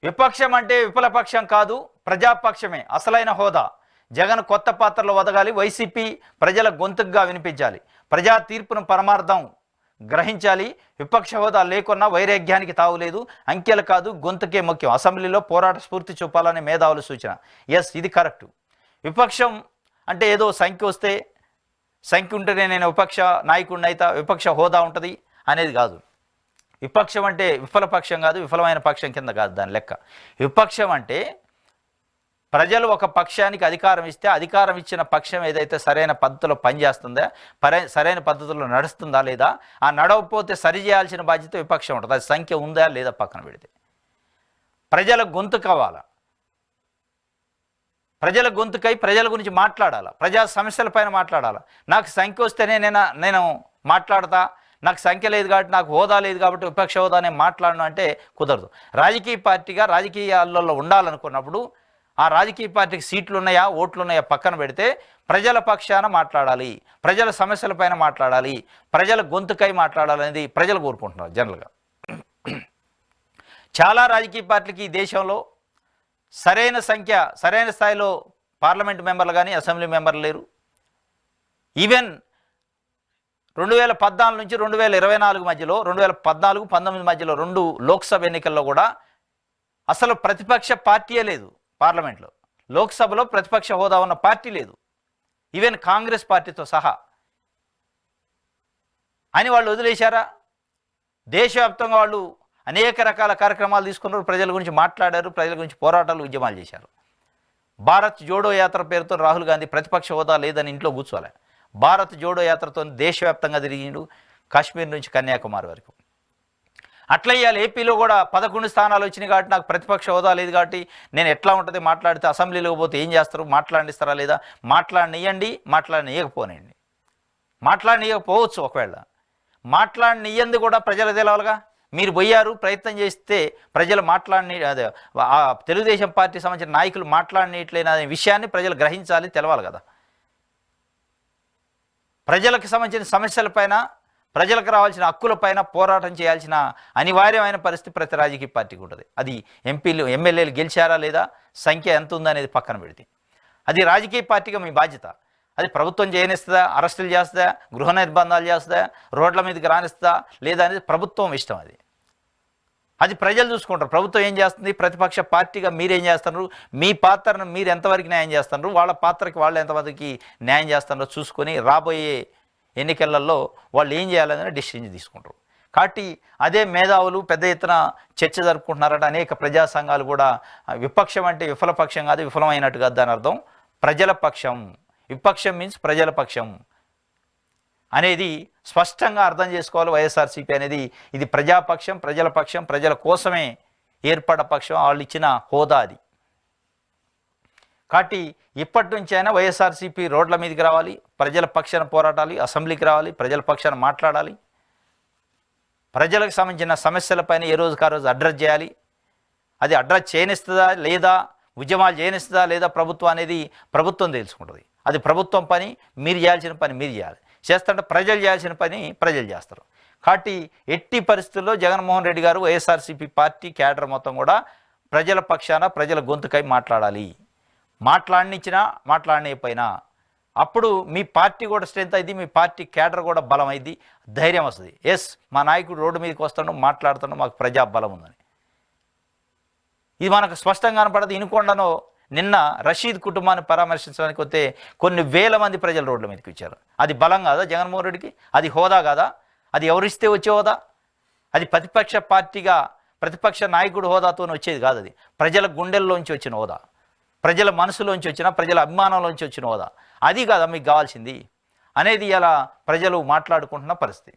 విపక్షం అంటే విఫలపక్షం కాదు, ప్రజాపక్షమే అసలైన హోదా. జగన్ కొత్త పాత్రలో వదగాలి. వైసీపీ ప్రజల గొంతుగా వినిపించాలి. ప్రజా తీర్పును పరమార్థం గ్రహించాలి. విపక్ష హోదా లేకున్నా వైరాగ్యానికి తావులేదు. అంకెలు కాదు, గొంతుకే ముఖ్యం. అసెంబ్లీలో పోరాట స్ఫూర్తి చూపాలని మేధావుల సూచన. ఎస్, ఇది కరెక్టు. విపక్షం అంటే ఏదో సంఖ్య వస్తే, సంఖ్య ఉంటేనే నేను విపక్ష నాయకుడిని అయితే విపక్ష హోదా ఉంటుంది అనేది కాదు. విపక్షం అంటే విఫలపక్షం కాదు, విఫలమైన పక్షం కింద కాదు దాని లెక్క. విపక్షం అంటే ప్రజలు ఒక పక్షానికి అధికారం ఇస్తే అధికారం ఇచ్చిన పక్షం ఏదైతే సరైన పద్ధతిలో పనిచేస్తుందా, సరైన పద్ధతిలో నడుస్తుందా లేదా, ఆ నడవకపోతే సరి చేయాల్సిన బాధ్యత విపక్షం ఉంటుంది. అది సంఖ్య ఉందా లేదా పక్కన పెడితే. ప్రజల గొంతు కావాలా, ప్రజల గొంతుకై ప్రజల గురించి మాట్లాడాలా, ప్రజా సమస్యలపైన మాట్లాడాలా. నాకు సంఖ్య వస్తేనే నేను మాట్లాడతా, నాకు సంఖ్య లేదు కాబట్టి, నాకు హోదా లేదు కాబట్టి విపక్ష హోదా నేను మాట్లాడను అంటే కుదరదు. రాజకీయ పార్టీగా రాజకీయాలలో ఉండాలనుకున్నప్పుడు ఆ రాజకీయ పార్టీకి సీట్లు ఉన్నాయా, ఓట్లు ఉన్నాయా పక్కన పెడితే ప్రజల పక్షాన మాట్లాడాలి, ప్రజల సమస్యలపైన మాట్లాడాలి, ప్రజల గొంతుకై మాట్లాడాలనేది ప్రజలు కోరుకుంటున్నారు జనరల్గా. చాలా రాజకీయ పార్టీలకి ఈ దేశంలో సరైన సంఖ్య, సరైన స్థాయిలో పార్లమెంట్ మెంబర్లు కానీ అసెంబ్లీ మెంబర్లు లేరు. ఈవెన్ 2014 నుంచి 2024 మధ్యలో, 2014-19 మధ్యలో 2 లోక్సభ ఎన్నికల్లో కూడా అసలు ప్రతిపక్ష పార్టీయే లేదు పార్లమెంట్లో. లోక్సభలో ప్రతిపక్ష హోదా ఉన్న పార్టీ లేదు, ఈవెన్ కాంగ్రెస్ పార్టీతో సహా. అని వాళ్ళు వదిలేశారా? దేశవ్యాప్తంగా వాళ్ళు అనేక రకాల కార్యక్రమాలు తీసుకున్నారు, ప్రజల గురించి మాట్లాడారు, ప్రజల గురించి పోరాటాలు, ఉద్యమాలు చేశారు. భారత్ జోడో యాత్ర పేరుతో రాహుల్ గాంధీ ప్రతిపక్ష హోదా లేదని ఇంట్లో కూర్చోలే. భారత్ జోడో యాత్రతో దేశవ్యాప్తంగా తిరిగిండు, కాశ్మీర్ నుంచి కన్యాకుమారి వరకు. అట్లా ఇవాళ ఏపీలో కూడా 11 స్థానాలు వచ్చినాయి కాబట్టి నాకు ప్రతిపక్ష హోదా లేదు కాబట్టి నేను ఎట్లా ఉంటుంది మాట్లాడితే, అసెంబ్లీలో పోతే ఏం చేస్తారు, మాట్లాడిస్తారా లేదా, మాట్లాడనియండి, మాట్లాడనియకపోనండి. మాట్లాడనియకపోవచ్చు, ఒకవేళ మాట్లాడనియంది కూడా ప్రజలు తెలవాలిగా. మీరు పోయారు, ప్రయత్నం చేస్తే ప్రజలు అదే తెలుగుదేశం పార్టీ సంబంధించిన నాయకులు మాట్లాడనట్లేని విషయాన్ని ప్రజలు గ్రహించాలి, తెలవాలి కదా. ప్రజలకు సంబంధించిన సమస్యలపైన, ప్రజలకు రావాల్సిన హక్కులపైన పోరాటం చేయాల్సిన అనివార్యమైన పరిస్థితి ప్రతి రాజకీయ పార్టీకి ఉంటుంది. అది ఎంపీలు ఎమ్మెల్యేలు గెలిచారా లేదా, సంఖ్య ఎంత ఉందనేది పక్కన పెడితే అది రాజకీయ పార్టీగా మీ బాధ్యత. అది ప్రభుత్వం చేయనిస్తుందా, అరెస్టులు చేస్తుందా, గృహ నిర్బంధాలు చేస్తుందా, రోడ్ల మీదకి రానిస్తుందా లేదా అనేది ప్రభుత్వం ఇష్టం. అది ప్రజలు చూసుకుంటారు. ప్రభుత్వం ఏం చేస్తుంది, ప్రతిపక్ష పార్టీగా మీరేం చేస్తున్నారు, మీ పాత్రను మీరు ఎంతవరకు న్యాయం చేస్తున్నారు, వాళ్ళ పాత్రకి వాళ్ళు ఎంతవరకు న్యాయం చేస్తున్నారో చూసుకొని రాబోయే ఎన్నికలలో వాళ్ళు ఏం చేయాలనే డిసిషన్ తీసుకుంటారు. కాబట్టి అదే మేధావులు పెద్ద ఎత్తున చర్చ జరుపుకుంటున్నారట. అనేక ప్రజా సంఘాలు కూడా విపక్షం అంటే విఫలపక్షం కాదు, విఫలమైనట్టు కాదు, దాని అర్థం ప్రజల పక్షం. విపక్షం మీన్స్ ప్రజల పక్షం అనేది స్పష్టంగా అర్థం చేసుకోవాలి. వైఎస్ఆర్సీపీ అనేది ఇది ప్రజాపక్షం, ప్రజల పక్షం, ప్రజల కోసమే ఏర్పడ్డ పక్షం, వాళ్ళు ఇచ్చిన హోదా అది. కాబట్టి ఇప్పటి నుంచి అయినా వైఎస్ఆర్సీపీ రోడ్ల మీదకి రావాలి, ప్రజల పక్షాన పోరాటాలి, అసెంబ్లీకి రావాలి, ప్రజల పక్షాన మాట్లాడాలి, ప్రజలకు సంబంధించిన సమస్యలపైన ఏ రోజుకి ఆ రోజు అడ్రస్ చేయాలి. అది అడ్రస్ చేయనిస్తుందా లేదా, ఉద్యమాలు చేయనిస్తుందా లేదా ప్రభుత్వం అనేది ప్రభుత్వం తెలుసుకుంటుంది. అది ప్రభుత్వం పని, మీరు చేయాల్సిన పని మీరు చేయాలి. చేస్తుంటే ప్రజలు చేయాల్సిన పని ప్రజలు చేస్తారు. కాబట్టి ఎట్టి పరిస్థితుల్లో జగన్మోహన్ రెడ్డి గారు, వైఎస్ఆర్సీపీ పార్టీ క్యాడర్ మొత్తం కూడా ప్రజల పక్షాన, ప్రజల గొంతుకై మాట్లాడాలి. మాట్లాడనిచ్చినా మాట్లాడనిపోయినా అప్పుడు మీ పార్టీ కూడా స్ట్రెంత్ అయింది, మీ పార్టీ క్యాడర్ కూడా బలం అయింది, ధైర్యం వస్తుంది. ఎస్, మా నాయకుడు రోడ్డు మీదకి వస్తాడు, మాట్లాడుతాడు, మాకు ప్రజా బలం ఉందని. ఇది మనకు స్పష్టంగా కనపడదు. ఇనుకొండలో నిన్న రషీద్ కుటుంబాన్ని పరామర్శించడానికి వస్తే కొన్ని వేల మంది ప్రజలు రోడ్ల మీదకి వచ్చారు. అది బలం కాదా జగన్మోహన్ రెడ్డికి? అది హోదా కాదా? అది ఎవరిస్తే వచ్చే హోదా? అది ప్రతిపక్ష పార్టీగా, ప్రతిపక్ష నాయకుడు హోదాతో వచ్చేది కాదు. అది ప్రజల గుండెల్లోంచి వచ్చిన హోదా, ప్రజల మనసులోంచి వచ్చిన, ప్రజల అభిమానంలోంచి వచ్చిన హోదా. అది కాదా మీకు కావాల్సింది అనేది ఇలా ప్రజలు మాట్లాడుకుంటున్న పరిస్థితి.